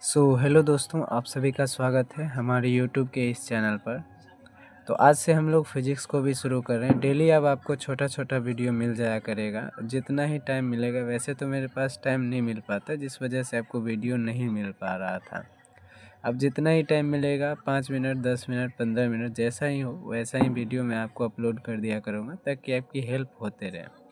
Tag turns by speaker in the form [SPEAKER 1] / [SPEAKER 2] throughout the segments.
[SPEAKER 1] Hello दोस्तों, आप सभी का स्वागत है हमारे यूट्यूब के इस चैनल पर। तो आज से हम लोग फिजिक्स को भी शुरू कर रहे हैं। डेली अब आपको छोटा छोटा वीडियो मिल जाया करेगा, जितना ही टाइम मिलेगा। वैसे तो मेरे पास टाइम नहीं मिल पाता, जिस वजह से आपको वीडियो नहीं मिल पा रहा था। अब जितना ही टाइम मिलेगा, 5 मिनट, 10 मिनट, 15 मिनट, जैसा ही हो वैसा ही वीडियो मैं आपको अपलोड कर दिया करूँगा, ताकि आपकी हेल्प होते रहे।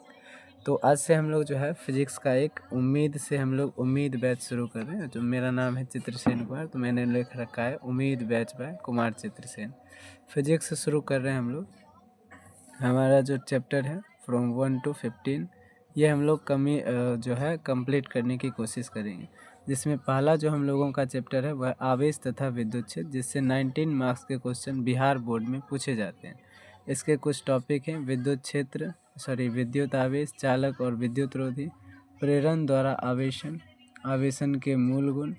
[SPEAKER 1] तो आज से हम लोग जो है फिजिक्स का एक उम्मीद से हम लोग उम्मीद बैच शुरू कर रहे हैं। जो मेरा नाम है चित्रसेन कुमार, तो मैंने लिख रखा है उम्मीद batch by Kumar Chitrasen. Physics से शुरू कर रहे हैं हम लोग। हमारा जो चैप्टर है फ्रॉम 1 to 15, ये हम लोग जो है कंप्लीट करने की कोशिश करेंगे। जिसमें पहला जो हम लोगों का चैप्टर है वह आवेश तथा विद्युत क्षेत्र, जिससे 19 मार्क्स के क्वेश्चन बिहार बोर्ड में पूछे जाते हैं। इसके कुछ टॉपिक हैं: विद्युत आवेश, चालक और विद्युत रोधी, प्रेरण द्वारा आवेशन, आवेशन के मूल गुण,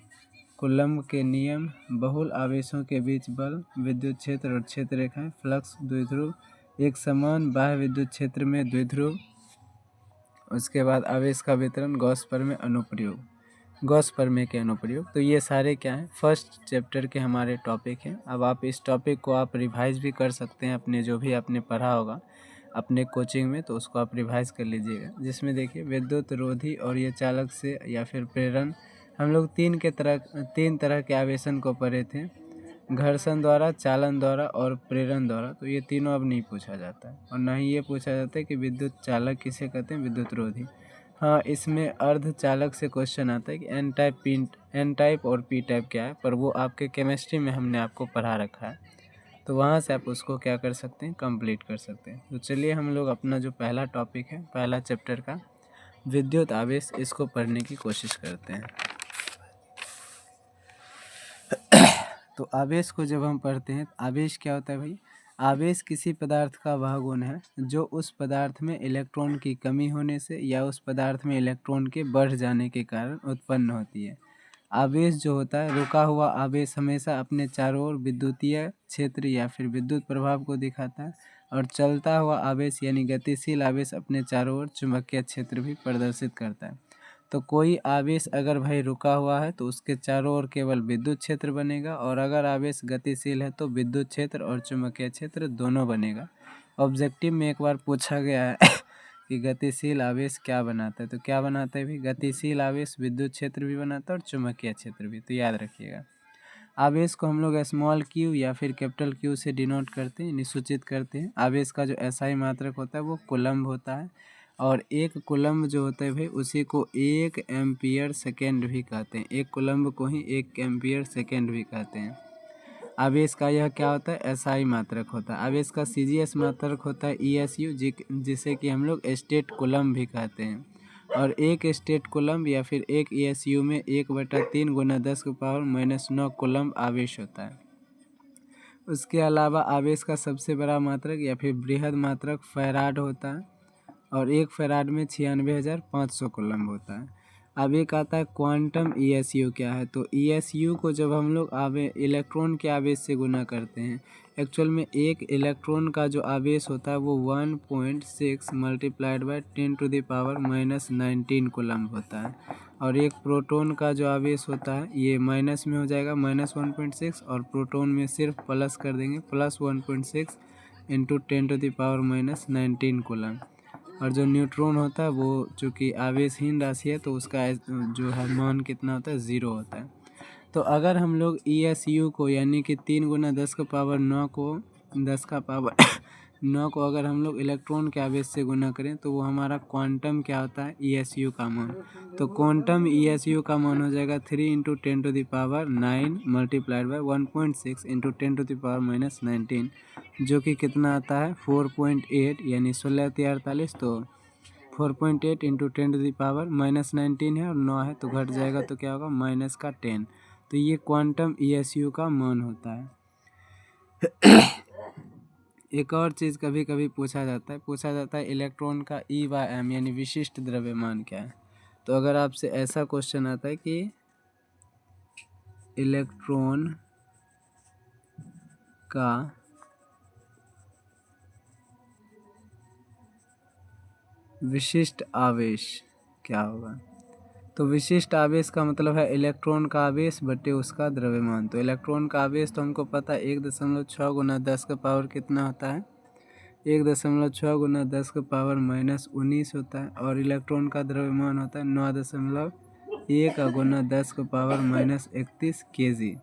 [SPEAKER 1] कूलम्ब के नियम, बहुल आवेशों के बीच बल, विद्युत क्षेत्र और क्षेत्र रेखाएं, फ्लक्स, द्विध्रुव, एक समान बाह्य विद्युत क्षेत्र में द्विध्रुव, उसके बाद आवेश का वितरण, गॉस प्रमेय के अनुप्रयोग। तो ये सारे क्या हैं, फर्स्ट चैप्टर के हमारे टॉपिक हैं। अब आप इस टॉपिक को आप रिवाइज भी कर सकते हैं, अपने जो भी आपने पढ़ा होगा अपने कोचिंग में, तो उसको आप रिवाइज कर लीजिएगा। जिसमें देखिए विद्युत रोधी और ये चालक से या फिर प्रेरण, हम लोग तीन तरह के आवेशन को पढ़े थे: घर्षण द्वारा, चालन द्वारा और प्रेरण द्वारा। तो ये तीनों अब नहीं पूछा जाता है, और ना ही ये पूछा जाता है कि विद्युत चालक किसे कहते हैं, विद्युत रोधी। हाँ, इसमें अर्ध चालक से क्वेश्चन आता है कि एन टाइप और पी टाइप क्या है, पर वो आपके केमिस्ट्री में हमने आपको पढ़ा रखा है, तो वहाँ से आप उसको क्या कर सकते हैं, कंप्लीट कर सकते हैं। तो चलिए हम लोग अपना जो पहला टॉपिक है, पहला चैप्टर का विद्युत आवेश, इसको पढ़ने की कोशिश करते हैं। तो आवेश को जब हम पढ़ते हैं, आवेश क्या होता है भाई? आवेश किसी पदार्थ का वह गुण है जो उस पदार्थ में इलेक्ट्रॉन की कमी होने से या उस पदार्थ में इलेक्ट्रॉन के बढ़ जाने के कारण उत्पन्न होती है। आवेश जो होता है, रुका हुआ आवेश हमेशा अपने चारों ओर विद्युतीय क्षेत्र या फिर विद्युत प्रभाव को दिखाता है, और चलता हुआ आवेश यानी गतिशील आवेश अपने चारों ओर चुंबकीय क्षेत्र भी प्रदर्शित करता है। तो कोई आवेश अगर भाई रुका हुआ है तो उसके चारों ओर केवल विद्युत क्षेत्र बनेगा, और अगर आवेश गतिशील है तो विद्युत क्षेत्र और चुंबकीय क्षेत्र दोनों बनेगा। ऑब्जेक्टिव में एक बार पूछा गया है कि गतिशील आवेश क्या बनाता है, तो क्या बनाता है भी? गतिशील आवेश विद्युत क्षेत्र भी बनाता है और चुंबकीय क्षेत्र भी। तो याद रखिएगा, आवेश को हम लोग स्मॉल क्यू या फिर कैपिटल क्यू से डिनोट करते हैं, निसूचित करते हैं। आवेश का जो एसआई मात्रक होता है वो कूलम्ब होता है, और एक कूलम्ब जो होता है भाई, उसी को 1 एम्पियर सेकेंड भी कहते हैं। एक कूलम्ब को ही 1 एम्पियर सेकेंड भी कहते हैं। आवेश का यह क्या होता है, एसआई मात्रक होता है। आवेश का सीजीएस मात्रक होता है ईएसयू, जिसे कि हम लोग स्टेट कूलम्ब भी कहते हैं। और एक स्टेट कूलम्ब या फिर एक ईएसयू में 1/3 × 10⁻⁻9 कूलम्ब आवेश होता है। उसके अलावा आवेश का सबसे बड़ा मात्रक या फिर बृहद मात्रक फैराड होता है, और एक फैराड में 96,500 कूलम्ब होता है। अब एक आता है क्वांटम ईएसयू क्या है। तो ईएसयू को जब हम लोग इलेक्ट्रॉन के आवेश से गुना करते हैं, एक्चुअल में एक इलेक्ट्रॉन का जो आवेश होता है वो 1.6 × 10⁻⁻19 कूलम्ब होता है, और एक प्रोटॉन का जो आवेश होता है ये माइनस में हो जाएगा, -1.6, और प्रोटॉन में सिर्फ प्लस कर देंगे, +1.6 × 10⁻⁻19 कूलम्ब। और जो न्यूट्रॉन होता है वो चूँकि आवेशहीन राशि है, तो उसका जो है मान कितना होता है, 0 होता है। तो अगर हम लोग ईएसयू को यानी कि 3 × 10⁻9 को अगर हम लोग इलेक्ट्रॉन के आवेश से गुना करें, तो वो हमारा क्वांटम क्या होता है, ईएसयू का मान। तो क्वांटम ईएसयू का मान हो जाएगा 3 × 10⁻9 × 1.6 × 10⁻⁻19, जो कि कितना आता है, 4.8 यानी 16×48। तो 4.8 × 10⁻⁻19 है और 9 है, तो घट जाएगा तो क्या होगा, -10। तो ये क्वांटम ईएसयू का मान होता है। एक और चीज़ कभी कभी पूछा जाता है इलेक्ट्रॉन का E/m यानी विशिष्ट द्रव्यमान क्या है। तो अगर आपसे ऐसा क्वेश्चन आता है कि इलेक्ट्रॉन का विशिष्ट आवेश क्या होगा, तो विशिष्ट आवेश का मतलब है इलेक्ट्रॉन का आवेश बटे उसका द्रव्यमान। तो इलेक्ट्रॉन का आवेश तो हमको पता है 1.6 गुना 10 का पावर कितना होता है, 1.6 गुना 10 का पावर -19 होता है। और इलेक्ट्रॉन का द्रव्यमान होता है 9.1 गुना 10 का पावर -31 kg।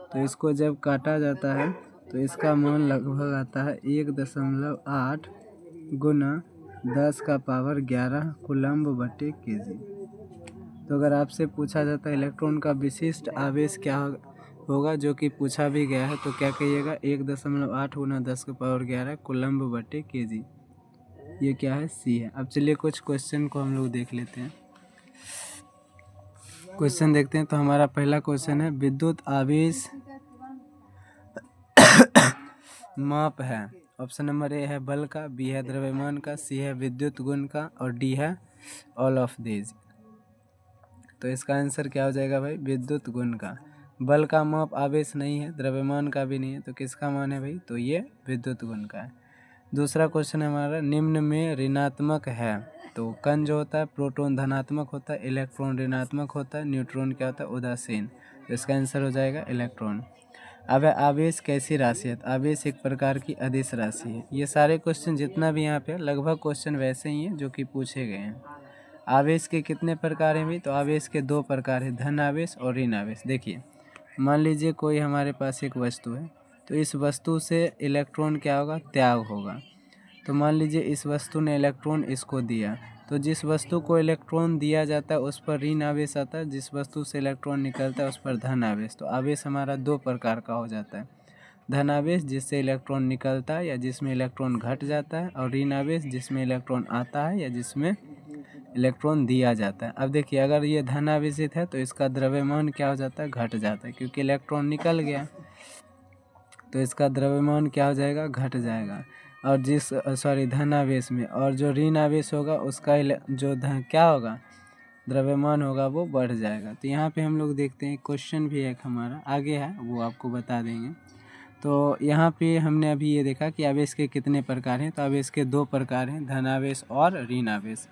[SPEAKER 1] तो इसको जब काटा जाता है तो इसका मान लगभग आता है 1.8 गुना 10 का पावर 11 कूलम्ब बटे kg। तो अगर आपसे पूछा जाता है इलेक्ट्रॉन का विशिष्ट आवेश क्या होगा, जो कि पूछा भी गया है, तो क्या कहिएगा 1.8 गुना 10 का पावर 11 कूलम्ब बटे kg। ये क्या है, सी है। अब चलिए कुछ क्वेश्चन को हम लोग देख लेते हैं। क्वेश्चन देखते हैं। तो हमारा पहला क्वेश्चन है विद्युत आवेश माप है। ऑप्शन नंबर ए है बल का, बी है द्रव्यमान का, सी है विद्युत गुण का और डी है ऑल ऑफ दीज। तो इसका आंसर क्या हो जाएगा भाई, विद्युत गुण का। बल का माप आवेश नहीं है, द्रव्यमान का भी नहीं है, तो किसका मान है भाई, तो ये विद्युत गुण का है। दूसरा क्वेश्चन हमारा निम्न में ऋणात्मक है। तो कण जो होता है प्रोटॉन धनात्मक होता है, इलेक्ट्रॉन ऋणात्मक होता है, न्यूट्रॉन क्या होता है उदासीन। तो इसका आंसर हो जाएगा इलेक्ट्रॉन। अब है आवेश कैसी राशि है। आवेश एक प्रकार की अदिश राशि है। ये सारे क्वेश्चन जितना भी यहाँ पे लगभग क्वेश्चन वैसे ही हैं जो कि पूछे गए हैं। आवेश के कितने प्रकार हैं भी, तो आवेश के 2 प्रकार हैं, धन आवेश और ऋण आवेश। देखिए मान लीजिए कोई हमारे पास एक वस्तु है, तो इस वस्तु से इलेक्ट्रॉन क्या होगा, त्याग होगा। तो मान लीजिए इस वस्तु ने इलेक्ट्रॉन इसको दिया, तो जिस वस्तु को इलेक्ट्रॉन दिया जाता है उस पर ऋण आवेश आता है, जिस वस्तु से इलेक्ट्रॉन निकलता है उस पर धन आवेश। तो आवेश हमारा 2 प्रकार का हो जाता है, धन आवेश जिससे इलेक्ट्रॉन निकलता है या जिसमें इलेक्ट्रॉन घट जाता है, और ऋण आवेश जिसमें इलेक्ट्रॉन आता है या जिसमें इलेक्ट्रॉन दिया जाता है। अब देखिए अगर ये धन आवेशित है तो इसका द्रव्यमान क्या हो जाता है, घट जाता है, क्योंकि इलेक्ट्रॉन निकल गया तो इसका द्रव्यमान क्या हो जाएगा, घट जाएगा। और धन आवेश में, और जो ऋण आवेश होगा उसका जो क्या होगा, द्रव्यमान होगा वो बढ़ जाएगा। तो यहाँ पे हम लोग देखते हैं क्वेश्चन भी एक हमारा आगे है, वो आपको बता देंगे। तो यहाँ पे हमने अभी ये देखा कि आवेश के कितने प्रकार हैं। तो आवेश के 2 प्रकार हैं, धन आवेश और ऋण आवेश।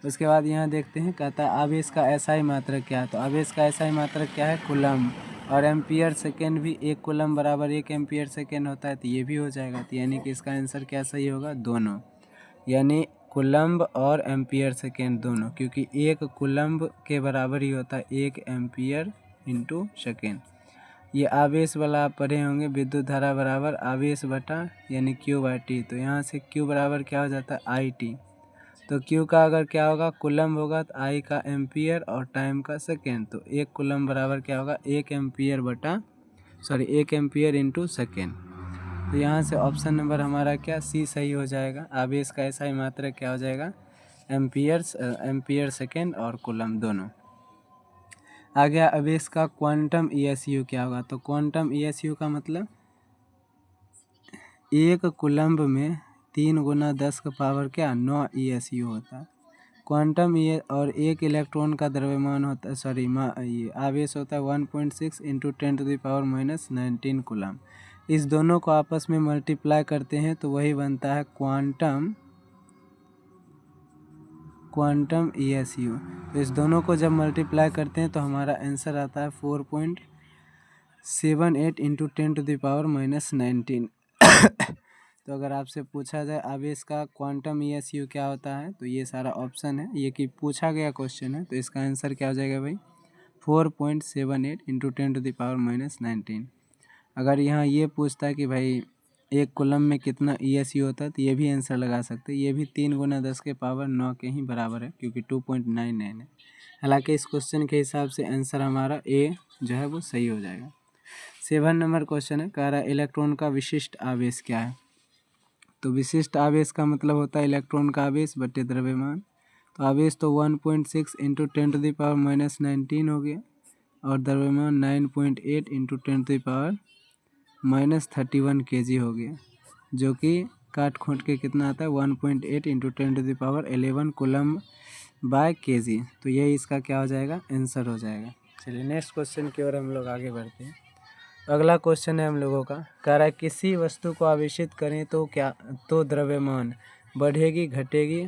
[SPEAKER 1] उसके बाद यहाँ देखते हैं, कहता है आवेश का एसआई मात्रक क्या है। तो आवेश का एसआई मात्रक क्या है, कूलम्ब। और एम्पियर सेकेंड भी, 1 कूलम्ब बराबर 1 एम्पियर सेकेंड होता है, तो ये भी हो जाएगा। तो यानी कि इसका आंसर क्या सही होगा, दोनों, यानी कूलम्ब और एम्पियर सेकेंड दोनों, क्योंकि 1 कूलम्ब के बराबर ही होता है 1 एम्पियर इंटू सेकेंड। ये आवेश वाला आप पढ़े होंगे, विद्युत धारा बराबर आवेश बटा यानी Q/T। तो यहाँ से Q बराबर क्या हो जाता है, IT। तो Q का अगर क्या होगा, कूलम्ब होगा, तो I का एम्पियर और टाइम का सेकेंड। तो 1 कूलम्ब बराबर क्या होगा, 1 एम्पियर इंटू सेकेंड। तो यहाँ से ऑप्शन नंबर हमारा क्या, सी सही हो जाएगा। आवेश का ऐसा ही मात्रक क्या हो जाएगा, एम्पियर सेकेंड और कूलम्ब दोनों। आ गया आवेश का क्वांटम ESU क्या होगा। तो क्वांटम ESU का मतलब 1 कूलम्ब में 3 गुना 10 का पावर क्या, 9 ESU होता है। क्वांटम और 1 इलेक्ट्रॉन का द्रव्यमान होता है, ये आवेश होता है 1.6 इंटू 10⁻⁻19 कूलम्ब। इस दोनों को आपस में मल्टीप्लाई करते हैं तो वही बनता है क्वांटम ESU। तो इस दोनों को जब मल्टीप्लाई करते हैं तो हमारा आंसर आता है 4.78 इंटू 10⁻⁻19। तो अगर आपसे पूछा जाए आवेश का क्वांटम ESU क्या होता है, तो ये सारा ऑप्शन है, ये कि पूछा गया क्वेश्चन है, तो इसका आंसर क्या हो जाएगा भाई, 4.78 इंटू 10⁻⁻19। अगर यहाँ ये पूछता है कि भाई 1 कूलम्ब में कितना ESU होता है, तो ये भी आंसर लगा सकते हैं। ये भी 3 गुना 10 के पावर 9 के ही बराबर है, क्योंकि 2.99 है। हालांकि इस क्वेश्चन के हिसाब से आंसर हमारा ए जो है वो सही हो जाएगा। 7 नंबर क्वेश्चन है, कह रहा है इलेक्ट्रॉन का विशिष्ट आवेश क्या है। तो विशिष्ट आवेश का मतलब होता है इलेक्ट्रॉन का आवेश बटे द्रव्यमान। तो आवेश तो 1.6 इंटू 10⁻⁻19 हो गया, और द्रव्यमान 9.8 इंटू 10⁻31 kg हो गया, जो कि काट खोट के कितना आता है, 1.8 इंटू 10⁻11 कूलम्ब बाय kg। तो यही इसका क्या हो जाएगा, आंसर हो जाएगा। चलिए नेक्स्ट क्वेश्चन की ओर हम लोग आगे बढ़ते हैं। अगला क्वेश्चन है हम लोगों का, कह रहा है किसी वस्तु को आवेशित करें तो द्रव्यमान बढ़ेगी घटेगी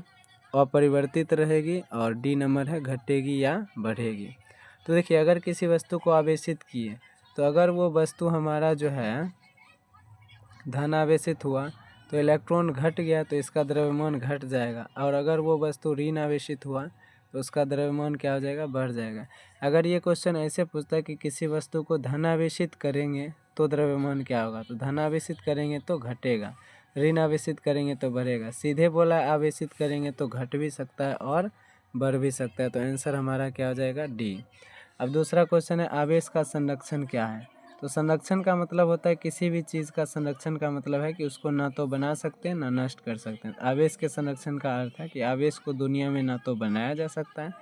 [SPEAKER 1] अपरिवर्तित रहेगी और डी नंबर है घटेगी या बढ़ेगी। तो देखिए अगर किसी वस्तु को आवेशित किए तो अगर वो वस्तु हमारा जो है धन आवेशित हुआ तो इलेक्ट्रॉन घट गया तो इसका द्रव्यमान घट जाएगा, और अगर वो वस्तु ऋण आवेशित हुआ तो उसका द्रव्यमान क्या हो जाएगा, बढ़ जाएगा। अगर ये क्वेश्चन ऐसे पूछता है कि किसी वस्तु को धन आवेशित करेंगे तो द्रव्यमान क्या होगा, तो धन आवेशित करेंगे तो घटेगा, ऋण आवेशित करेंगे तो बढ़ेगा। सीधे बोला आवेशित करेंगे तो घट भी सकता है और बढ़ भी सकता है, तो आंसर हमारा क्या हो जाएगा, डी। अब दूसरा क्वेश्चन है आवेश का संरक्षण क्या है। तो संरक्षण का मतलब होता है किसी भी चीज़ का संरक्षण का मतलब है कि उसको ना तो बना सकते हैं ना नष्ट कर सकते हैं। आवेश के संरक्षण का अर्थ है कि आवेश को दुनिया में ना तो बनाया जा सकता है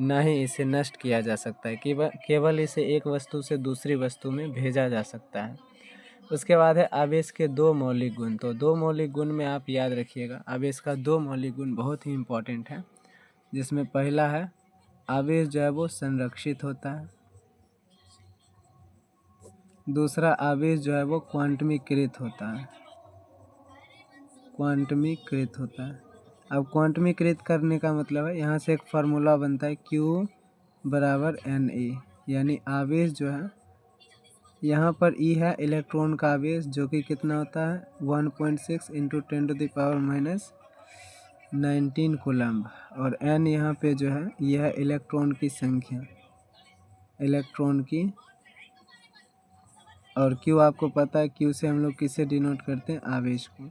[SPEAKER 1] ना ही इसे नष्ट किया जा सकता है, केवल इसे एक वस्तु से दूसरी वस्तु में भेजा जा सकता है। उसके बाद है आवेश के दो मौलिक गुण। तो दो मौलिक गुण में आप याद रखिएगा, आवेश का दो मौलिक गुण बहुत ही इम्पोर्टेंट है, जिसमें पहला है आवेश जो है वो संरक्षित होता है, दूसरा आवेश जो है वो क्वांटमीकृत होता है, क्वांटमीकृत होता है। अब क्वांटमीकृत करने का मतलब है यहाँ से एक फार्मूला बनता है Q बराबर Na, यानी आवेश जो है यहाँ पर E है इलेक्ट्रॉन का आवेश जो कि कितना होता है 1.6 इंटू 10⁻⁹ कूलम्ब, और N यहाँ पे जो है यह है इलेक्ट्रॉन की संख्या, इलेक्ट्रॉन की, और Q आपको पता है Q से हम लोग किसे डिनोट करते हैं, आवेश को।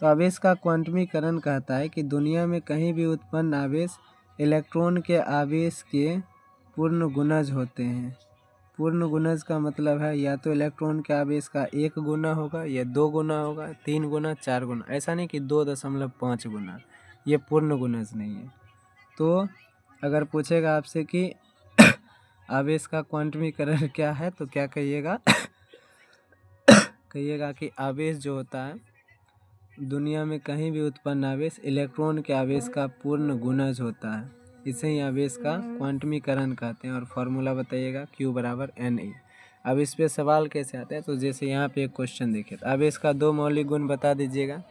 [SPEAKER 1] तो आवेश का क्वांटमीकरण कहता है कि दुनिया में कहीं भी उत्पन्न आवेश इलेक्ट्रॉन के आवेश के पूर्ण गुणज होते हैं। पूर्ण गुणज का मतलब है या तो इलेक्ट्रॉन के आवेश का 1 गुना होगा या 2 गुना होगा, 3 गुना, 4 गुना, ऐसा नहीं कि 2.5 गुना, ये पूर्ण गुणज नहीं है। तो अगर पूछेगा आपसे कि आवेश का क्वांटमीकरण क्या है तो क्या कहिएगा कहिएगा कि आवेश जो होता है दुनिया में कहीं भी उत्पन्न आवेश इलेक्ट्रॉन के आवेश का पूर्ण गुणज होता है, इसे ही आवेश का क्वांटमीकरण कहते हैं। और फार्मूला बताइएगा Q बराबर Na। अब इस पे सवाल कैसे आता है, तो जैसे यहाँ पे एक क्वेश्चन देखिए, तो आवेश का दो मौलिक गुण बता दीजिएगा।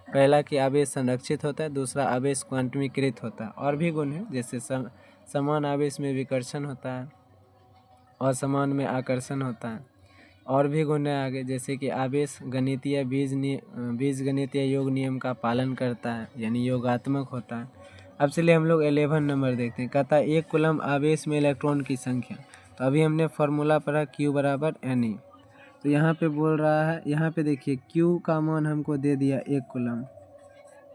[SPEAKER 1] पहला कि आवेश संरक्षित होता है, दूसरा आवेश क्वांटमीकृत होता है। और भी गुण है जैसे समान आवेश में विकर्षण होता है, असमान में आकर्षण होता है। और भी गुण है आगे, जैसे कि आवेश गणितीय बीज गणितीय योग नियम का पालन करता है, यानी योगात्मक होता है। अब चलिए हम लोग 11 नंबर देखते हैं। कहता है 1 कूलम आवेश में इलेक्ट्रॉन की संख्या। तो अभी हमने फार्मूला पढ़ा Q बराबर Na। तो यहाँ पे बोल रहा है, यहाँ पे देखिए Q का मान हमको दे दिया 1 कूलम।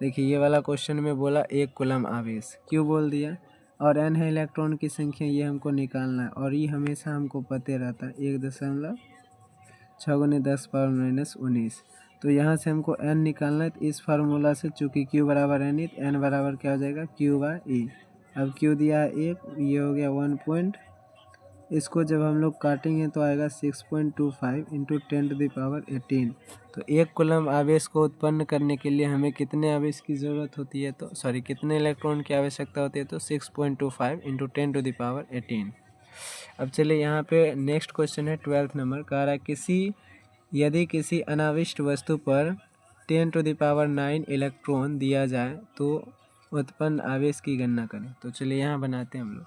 [SPEAKER 1] देखिए ये वाला क्वेश्चन में बोला 1 कूलम आवेश, Q बोल दिया, और N है इलेक्ट्रॉन की संख्या, ये हमको निकालना है। और ये हमेशा हमको पते रहता है 1.6×10⁻⁻19। तो यहाँ से हमको n निकालना है, तो इस फार्मूला से चूँकि Q बराबर n, तो n बराबर क्या हो जाएगा, Q/E। अब Q दिया है 1, ये हो गया 1 इसको जब हम लोग काटेंगे तो आएगा 6.25 इंटू 10⁻18। तो 1 कूलम आवेश को उत्पन्न करने के लिए हमें कितने आवेश की ज़रूरत होती है, तो कितने इलेक्ट्रॉन की आवश्यकता होती है, तो 6.25 इंटू 10⁻18। अब चलिए यहाँ पे नेक्स्ट क्वेश्चन है 12th नंबर। कह रहा है यदि किसी अनाविष्ट वस्तु पर 10⁹ इलेक्ट्रॉन दिया जाए तो उत्पन्न आवेश की गणना करें। तो चलिए यहाँ बनाते हैं हम लोग।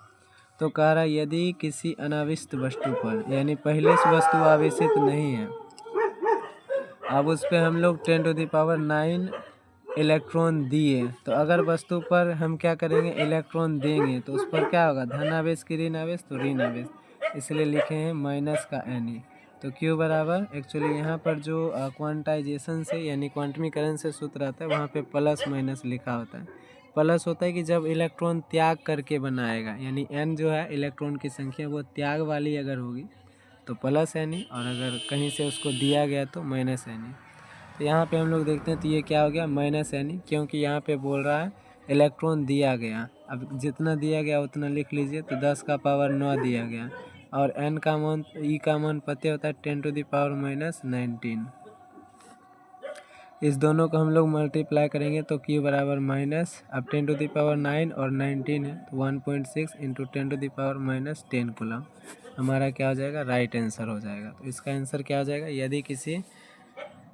[SPEAKER 1] तो कह रहा है यदि किसी अनाविष्ट वस्तु पर, यानी पहले से वस्तु आवेशित नहीं है, अब उस पर हम लोग 10⁹ इलेक्ट्रॉन दिए, तो अगर वस्तु पर हम क्या करेंगे, इलेक्ट्रॉन देंगे, तो उस पर क्या होगा, धन आवेश की ऋण आवेश, तो ऋण आवेश, इसलिए लिखे हैं माइनस का Na। तो Q बराबर, एक्चुअली यहाँ पर जो क्वांटाइजेशन से यानी क्वांटमीकरण से सूत्र आता है वहाँ पे प्लस माइनस लिखा होता है। प्लस होता है कि जब इलेक्ट्रॉन त्याग करके बनाएगा, यानी N जो है इलेक्ट्रॉन की संख्या वो त्याग वाली अगर होगी तो प्लस Na, और अगर कहीं से उसको दिया गया तो माइनस Na। तो यहाँ पे हम लोग देखते हैं तो ये क्या हो गया, माइनस Na, क्योंकि यहाँ पे बोल रहा है इलेक्ट्रॉन दिया गया। अब जितना दिया गया उतना लिख लीजिए, तो 10⁻9 दिया गया, और N का मान, E का मान पता होता है 10⁻⁻19। इस दोनों को हम लोग मल्टीप्लाई करेंगे तो Q बराबर माइनस, अब 10⁻9 और 19 है तो 1.6 इंटू 10⁻10 कूलम हमारा क्या हो जाएगा, राइट आंसर हो जाएगा। तो इसका आंसर क्या हो जाएगा, यदि किसी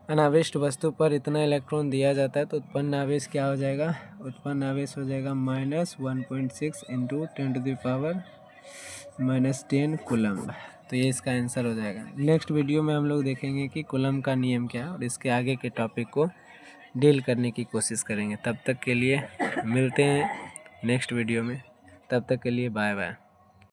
[SPEAKER 1] अनावेशित वस्तु पर इतना इलेक्ट्रॉन दिया जाता है तो उत्पन्न आवेश क्या हो जाएगा? उत्पन्न आवेश हो जाएगा -1.6 इंटू 10⁻⁻10 कूलम्ब। तो ये इसका आंसर हो जाएगा। नेक्स्ट वीडियो में हम लोग देखेंगे कि कूलम्ब का नियम क्या है और इसके आगे के टॉपिक को डील करने की कोशिश करेंगे। तब तक के लिए मिलते हैं नेक्स्ट वीडियो में। तब तक के लिए बाय बाय।